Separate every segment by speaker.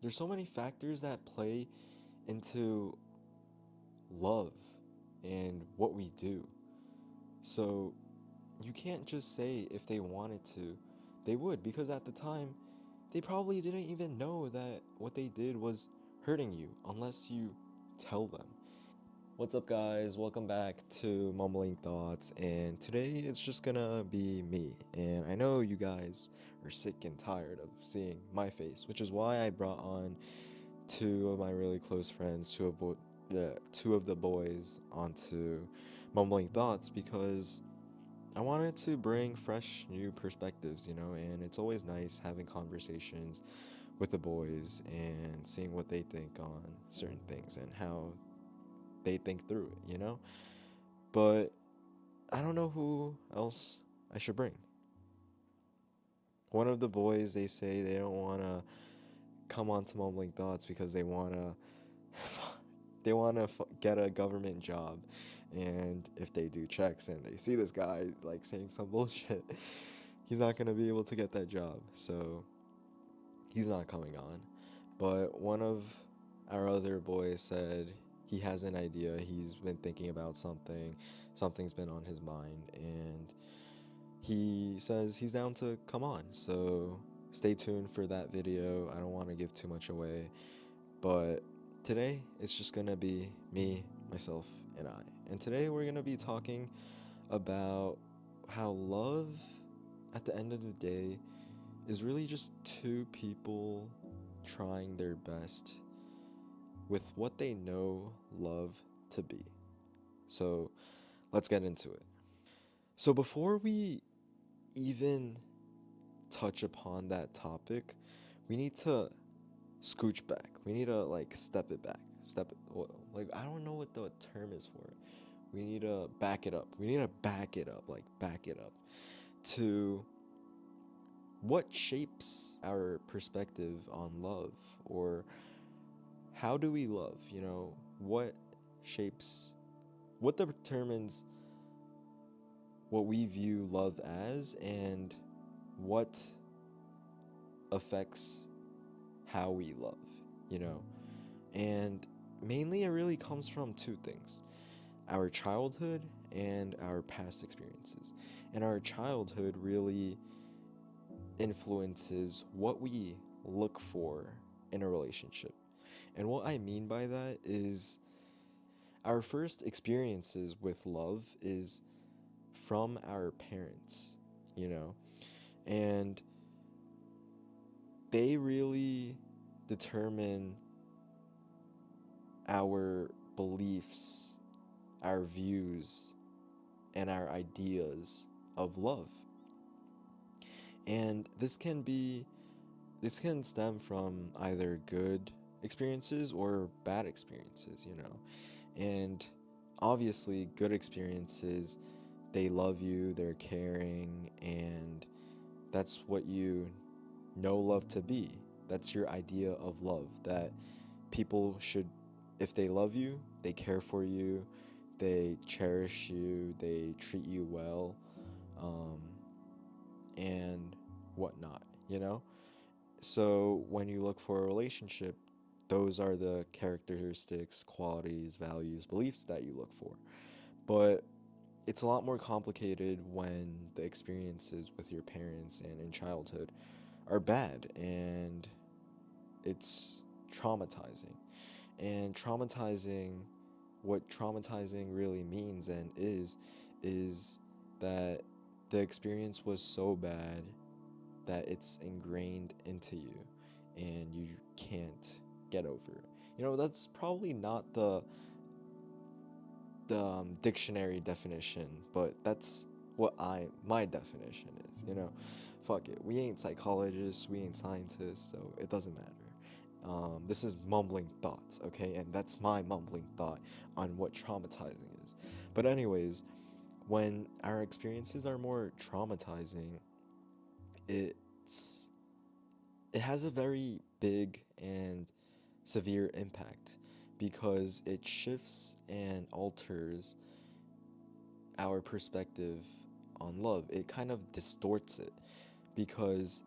Speaker 1: there's so many factors that play into love and what we do. So you can't just say if they wanted to, they would, because at the time, they probably didn't even know that what they did was hurting you unless you tell them. What's up, guys? Welcome back to Mumbling Thoughts, and today it's just gonna be me. And I know you guys are sick and tired of seeing my face, which is why I brought on two of my really close friends, two of the boys, onto Mumbling Thoughts because I wanted to bring fresh, new perspectives, and it's always nice having conversations with the boys and seeing what they think on certain things and how they think through it. But I don't know who else I should bring. One of the boys, they say they don't want to come on to Mumbling Thoughts because they want to get a government job, and if they do checks and they see this guy like saying some bullshit, he's not going to be able to get that job, so he's not coming on. But one of our other boys said he has an idea, he's been thinking about something's been on his mind, and he says he's down to come on. So stay tuned for that video. I don't want to give too much away, but today it's just gonna be me, myself, and I. And today we're gonna be talking about how love, at the end of the day, is really just two people trying their best with what they know love to be. So let's get into it. So before we even touch upon that topic, we need to scooch back. We need to like step it back. Like, I don't know what the term is for it. We need to back it up. We need to back it up, like back it up to what shapes our perspective on love, or how do we love, what shapes, what determines what we view love as, and what affects how we love, you know? And mainly it really comes from two things: our childhood and our past experiences. And our childhood really influences what we look for in a relationship. And what I mean by that is our first experiences with love is from our parents, you know? And they really determine our beliefs, our views, and our ideas of love. And this can stem from either good experiences or bad experiences. And obviously, good experiences, they love you, they're caring, and that's what you know love to be. That's your idea of love, that people should, if they love you, they care for you, they cherish you, they treat you well, um, and whatnot. So when you look for a relationship, those are the characteristics, qualities, values, beliefs that you look for. But it's a lot more complicated when the experiences with your parents and in childhood are bad, and it's traumatizing. And what traumatizing really means and is that the experience was so bad that it's ingrained into you and you can't get over it. That's probably not the dictionary definition, but that's what my definition is. Fuck it. We ain't psychologists, we ain't scientists, so it doesn't matter. This is mumbling thoughts, okay? And that's my mumbling thought on what traumatizing is. But anyways, when our experiences are more traumatizing, it's it has a very big and severe impact because it shifts and alters our perspective on love. It kind of distorts it because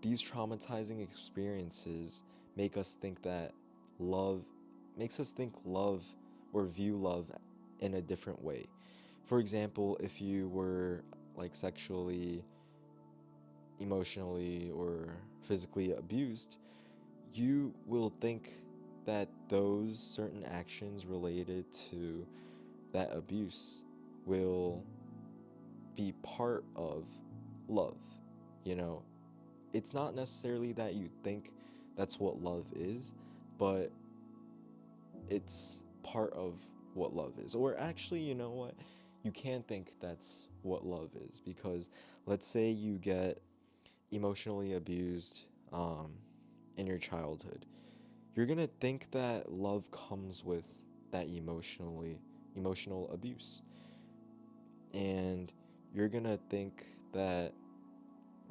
Speaker 1: these traumatizing experiences make us think that love makes us think love or view love in a different way. For example, if you were like sexually, emotionally, or physically abused, you will think that those certain actions related to that abuse will be part of love. You know, it's not necessarily that you think that's what love is, but it's part of what love is. Or actually, you know what? You can think that's what love is because let's say you get emotionally abused in your childhood. You're gonna think that love comes with that emotional abuse, and you're gonna think that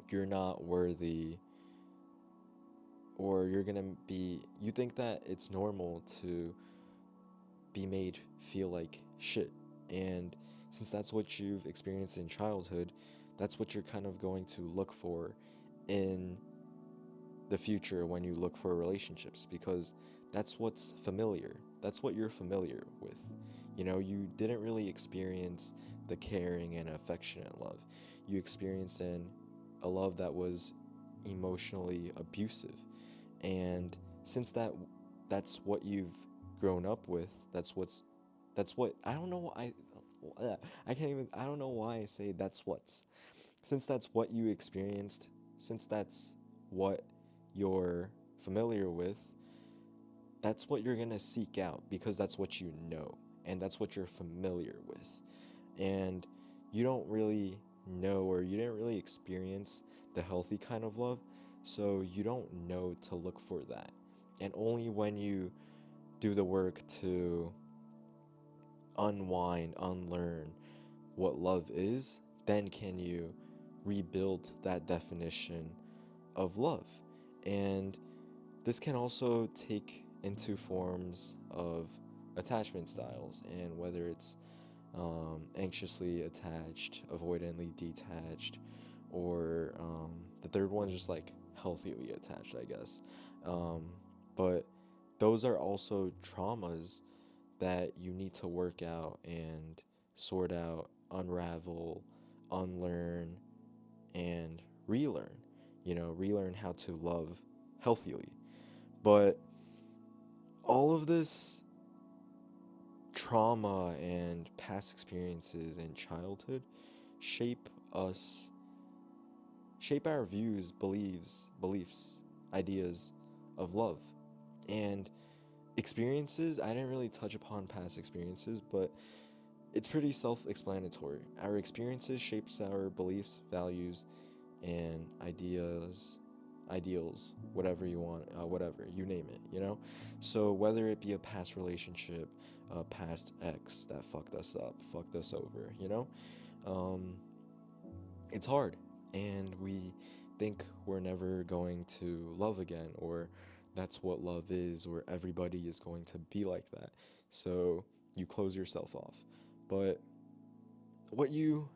Speaker 1: you're not worthy, or you think that it's normal to be made feel like shit. And since that's what you've experienced in childhood, that's what you're kind of going to look for in the future when you look for relationships, because that's what's familiar. That's what you're familiar with. You know, you didn't really experience the caring and affectionate love. You experienced a love that was emotionally abusive. And since that's what you've grown up with, that's what I don't know I can't even I don't know why I say that's what's since that's what you experienced, since that's what you're familiar with, that's what you're going to seek out because that's what you know and that's what you're familiar with. And you don't really know, or you didn't really experience the healthy kind of love, so you don't know to look for that. And only when you do the work to unwind, unlearn what love is, then can you rebuild that definition of love. And this can also take into forms of attachment styles, and whether it's anxiously attached, avoidantly detached, or the third one's just like healthily attached, I guess. Um, but those are also traumas that you need to work out and sort out, unravel, unlearn, and relearn. You know, relearn how to love healthily. But all of this trauma and past experiences in childhood shape us, shape our views, beliefs, ideas of love. And experiences, I didn't really touch upon past experiences, but it's pretty self-explanatory. Our experiences shapes our beliefs, values, and ideals, whatever you want, whatever, you name it, you know? So whether it be a past relationship, a past ex that fucked us up, fucked us over, you know? Um, it's hard, and we think we're never going to love again, or that's what love is, or everybody is going to be like that. So you close yourself off. But what you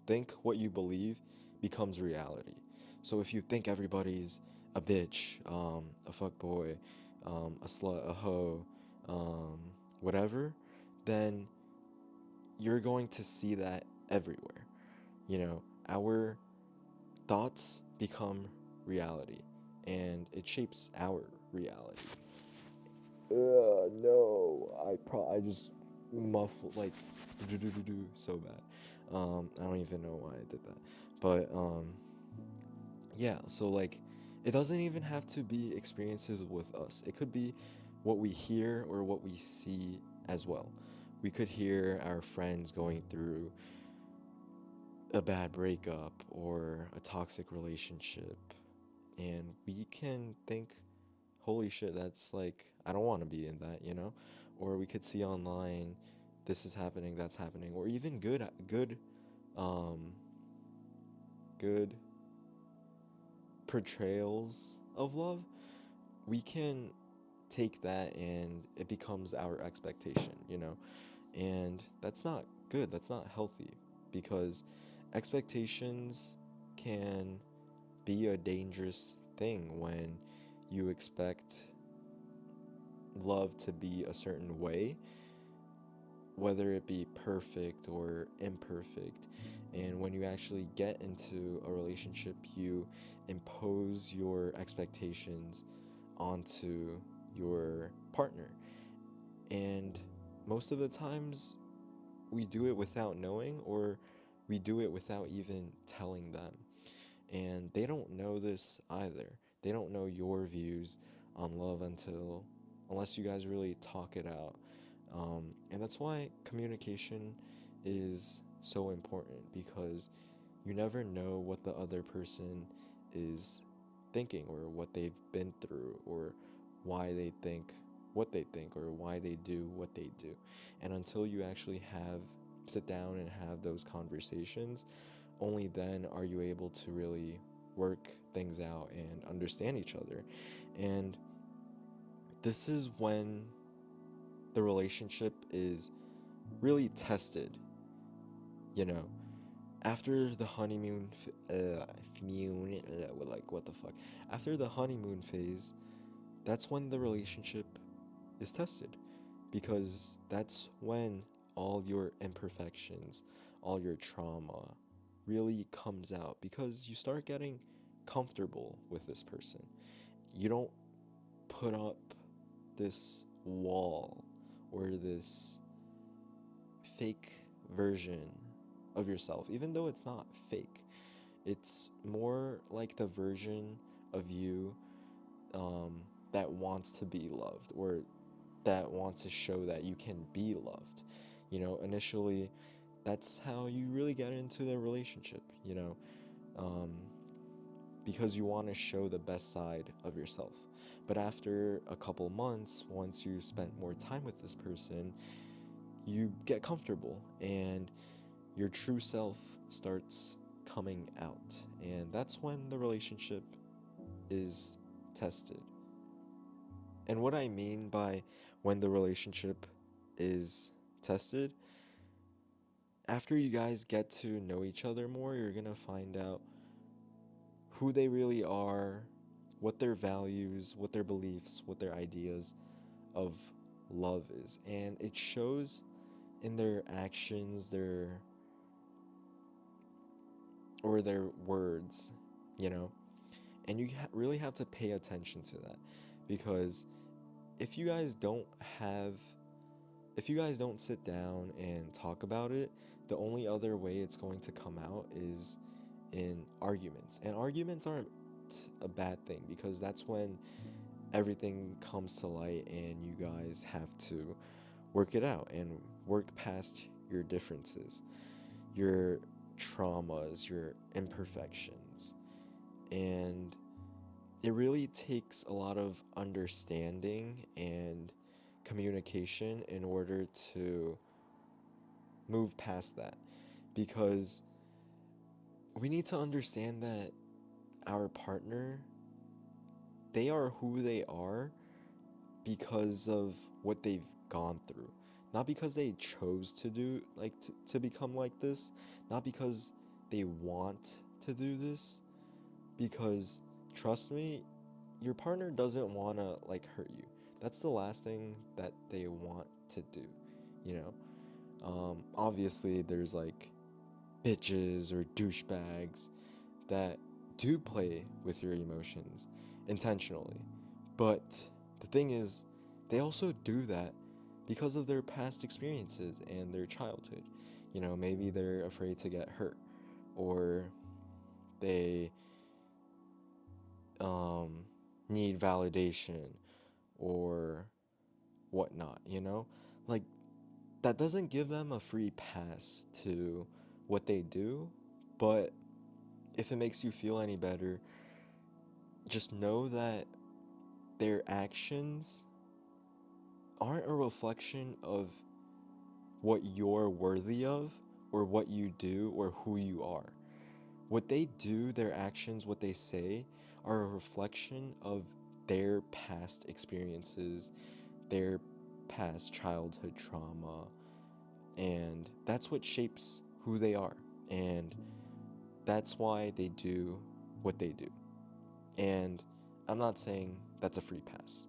Speaker 1: think, what you believe, becomes reality. So if you think everybody's a bitch, a fuckboy, a slut, a hoe, um, whatever, then you're going to see that everywhere. You know, our thoughts become reality, and it shapes our reality. No, I just muffled like so bad. I don't even know why I did that, but yeah. So like, it doesn't even have to be experiences with us. It could be what we hear or what we see as well. We could hear our friends going through a bad breakup or a toxic relationship, and we can think, holy shit, that's like, I don't want to be in that, you know? Or we could see online, this is happening, that's happening, or even um good portrayals of love. We can take that and it becomes our expectation, you know? And that's not good, that's not healthy, because expectations can be a dangerous thing when you expect love to be a certain way, whether it be perfect or imperfect. And when you actually get into a relationship, you impose your expectations onto your partner. And most of the times, we do it without knowing, or we do it without even telling them. And they don't know this either. They don't know your views on love unless you guys really talk it out. And that's why communication is so important, because you never know what the other person is thinking, or what they've been through, or why they think what they think, or why they do what they do. And until you actually sit down and have those conversations, only then are you able to really work things out and understand each other. And this is when the relationship is really tested, you know. After the like what the fuck? After the honeymoon phase, that's when the relationship is tested, because that's when all your imperfections, all your trauma really comes out, because you start getting comfortable with this person. You don't put up this wall or this fake version of yourself, even though it's not fake. It's more like the version of you um, that wants to be loved, or that wants to show that you can be loved. Initially, that's how you really get into the relationship, um, because you want to show the best side of yourself. But after a couple months, once you spent more time with this person, you get comfortable, and your true self starts coming out. And that's when the relationship is tested. And what I mean by when the relationship is tested, after you guys get to know each other more, you're gonna find out who they really are, what their values, what their beliefs, what their ideas of love is. And it shows in their actions, their words, you know? And you really have to pay attention to that, because if you guys don't have if you guys don't sit down and talk about it, the only other way it's going to come out is in arguments. And arguments aren't a bad thing, because that's when everything comes to light and you guys have to work it out and work past your differences, your traumas, your imperfections. And it really takes a lot of understanding and communication in order to move past that, because we need to understand that our partner, they are who they are because of what they've gone through, not because they chose to do to become like this, not because they want to do this, because trust me, your partner doesn't want to hurt you. That's the last thing that they want to do, you know. Obviously there's bitches or douchebags that do play with your emotions intentionally. But the thing is, they also do that because of their past experiences and their childhood. Maybe they're afraid to get hurt, or they um, need validation or whatnot, Like, that doesn't give them a free pass to what they do, but if it makes you feel any better, just know that their actions aren't a reflection of what you're worthy of, or what you do, or who you are. What they do, their actions, what they say, are a reflection of their past experiences, their past childhood trauma, and that's what shapes who they are. And that's why they do what they do. And I'm not saying that's a free pass,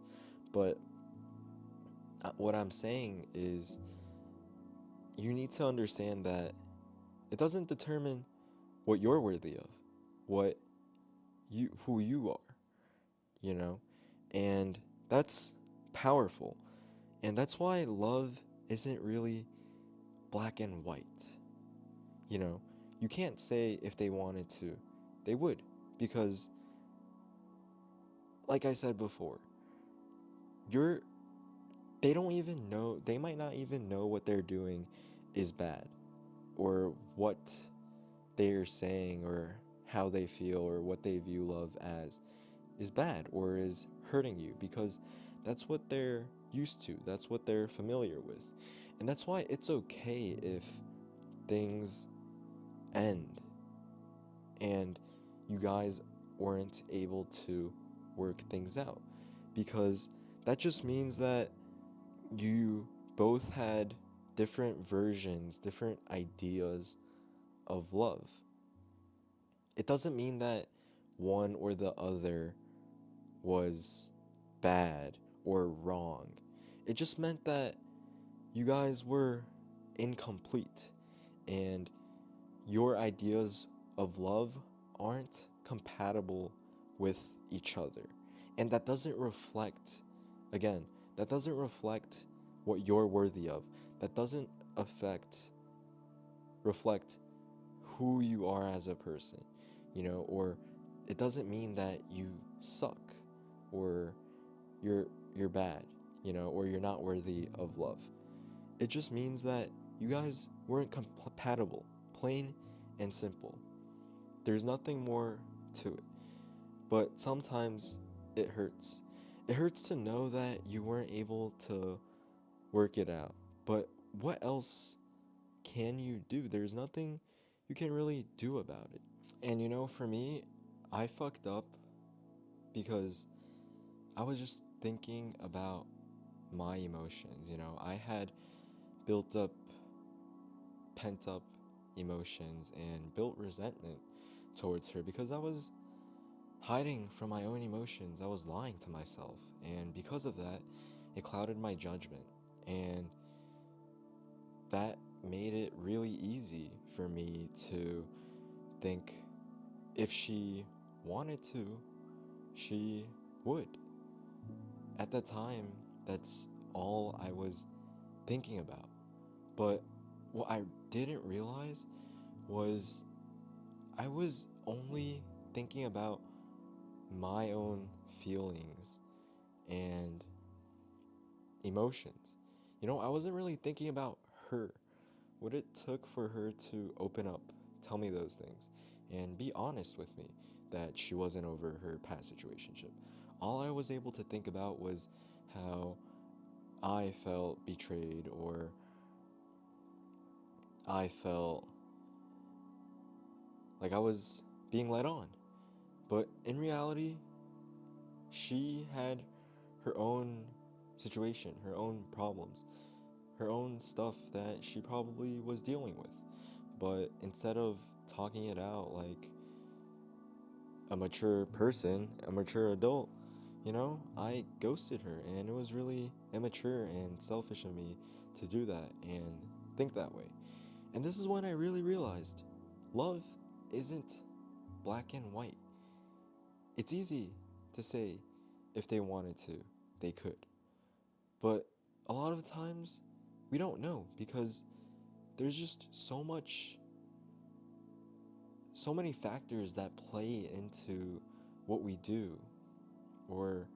Speaker 1: but What I'm saying is, you need to understand that it doesn't determine what you're worthy of, what who you are, you know? And that's powerful. And that's why love isn't really black and white. You know, you can't say if they wanted to, they would. Because, like I said before, you're, they don't even know, they might not even know what they're doing is bad, or what they're saying, or how they feel, or what they view love as is bad or is hurting you, because that's what they're used to, that's what they're familiar with. And that's why it's okay if things end and you guys weren't able to work things out, because that just means that you both had different versions, different ideas of love. It doesn't mean that one or the other was bad or wrong. It just meant that you guys were incomplete, and your ideas of love aren't compatible with each other. And that doesn't reflect, again, that doesn't reflect what you're worthy of. That doesn't affect, reflect who you are as a person, or it doesn't mean that you suck, or you're you're bad, or you're not worthy of love. It just means that you guys weren't compatible, plain and simple. There's nothing more to it. But sometimes it hurts. It hurts to know that you weren't able to work it out. But what else can you do? There's nothing you can really do about it. And for me, I fucked up because I was just thinking about my emotions. I had built up pent up emotions and built resentment towards her because I was hiding from my own emotions. I was lying to myself. And because of that, it clouded my judgment. And that made it really easy for me to think if she wanted to, she would. At that time, that's all I was thinking about. But what I didn't realize was I was only thinking about my own feelings and emotions. I wasn't really thinking about her, what it took for her to open up, tell me those things, and be honest with me that she wasn't over her past situationship. All I was able to think about was how I felt betrayed, or I felt like I was being led on. But in reality, she had her own situation, her own problems, her own stuff that she probably was dealing with. But instead of talking it out like a mature person, a mature adult, I ghosted her, and it was really immature and selfish of me to do that and think that way. And this is when I really realized love isn't black and white. It's easy to say if they wanted to, they could. But a lot of times, we don't know because there's just so many factors that play into what we do, or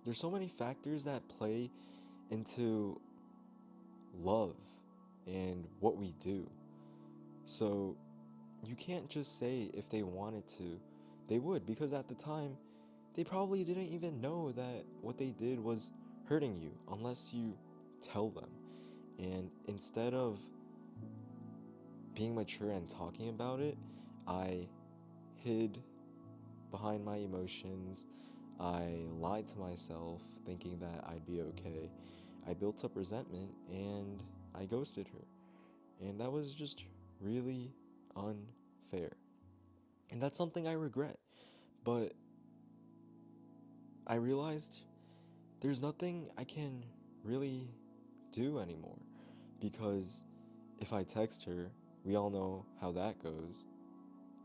Speaker 1: there's so many factors that play into love and what we do. So you can't just say if they wanted to, they would, because at the time, they probably didn't even know that what they did was hurting you unless you tell them. And instead of being mature and talking about it, I hid behind my emotions. I lied to myself thinking that I'd be okay. I built up resentment and I ghosted her. And that was just really unfair. And that's something I regret. But I realized there's nothing I can really do anymore because if I text her, we all know how that goes.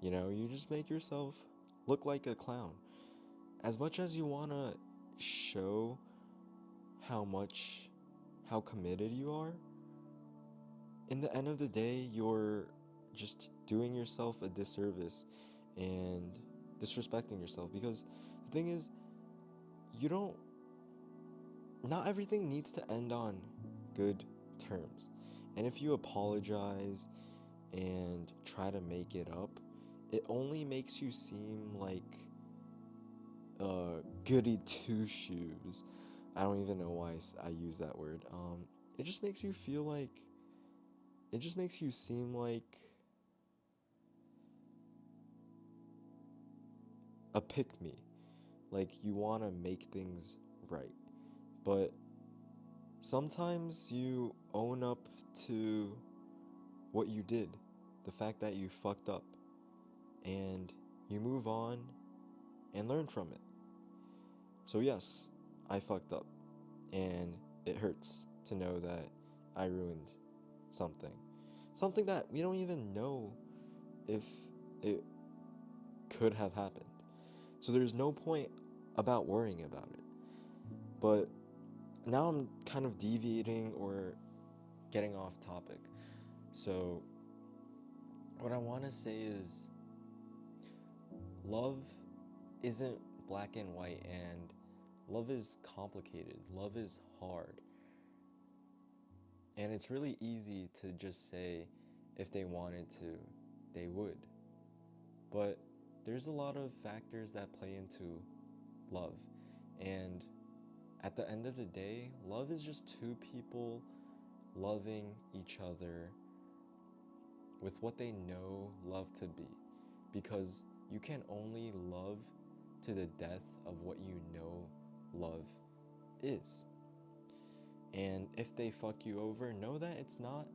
Speaker 1: You know, you just make yourself look like a clown. As much as you want to show how committed you are, in the end of the day, you're just doing yourself a disservice and disrespecting yourself because the thing is, you don't, not everything needs to end on good terms. And if you apologize and try to make it up, it only makes you seem like goody two shoes. I don't even know why I use that word. It just makes you feel like, it just makes you seem like a pick me. Like you want to make things right. But sometimes you own up to what you did, the fact that you fucked up, and you move on and learn from it. So, yes, I fucked up, and it hurts to know that I ruined something. Something that we don't even know if it could have happened. So, there's no point about worrying about it. But now I'm kind of deviating or getting off topic. So, what I want to say is love isn't black and white, and love is complicated. Love is hard. And it's really easy to just say if they wanted to, they would. But there's a lot of factors that play into love. And at the end of the day, love is just two people loving each other with what they know love to be. Because you can only love to the death of what you know love is. And if they fuck you over, know that it's not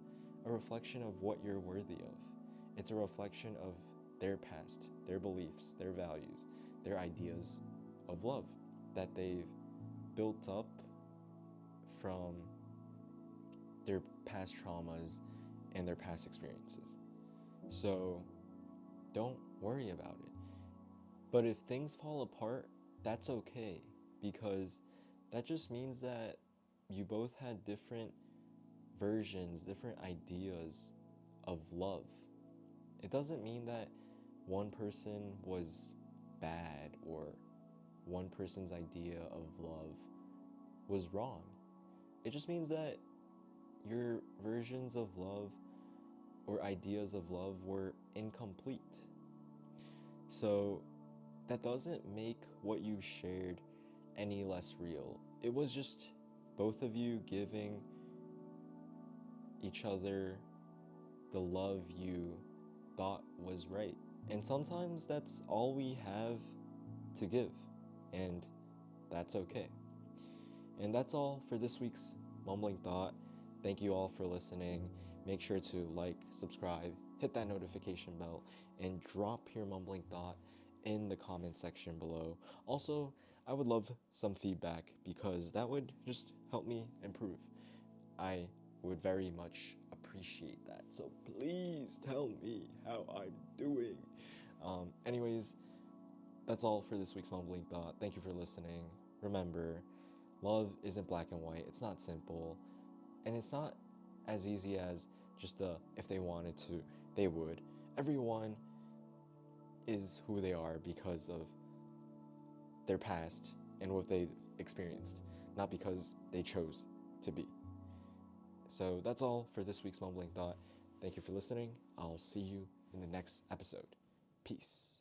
Speaker 1: a reflection of what you're worthy of. It's a reflection of their past, their beliefs, their values, their ideas of love that they've built up from their past traumas and their past experiences. So don't worry about it. But if things fall apart, that's okay because that just means that you both had different versions, different ideas of love. It doesn't mean that one person was bad or one person's idea of love was wrong. It just means that your versions of love or ideas of love were incomplete. So that doesn't make what you shared any less real. It was just both of you giving each other the love you thought was right. And sometimes that's all we have to give, and that's okay. And that's all for this week's Mumbling Thought. Thank you all for listening. Make sure to like, subscribe, hit that notification bell, and drop your mumbling thought in the comment section below. Also, I would love some feedback because that would just help me improve. I would very much appreciate that. So please tell me how I'm doing. Anyways, that's all for this week's Mumbling Thought. Thank you for listening. Remember, love isn't black and white. It's not simple. And it's not as easy as just if they wanted to, they would. Everyone is who they are because of their past and what they've experienced, not because they chose to be. So that's all for this week's Mumbling Thought. Thank you for listening. I'll see you in the next episode. Peace.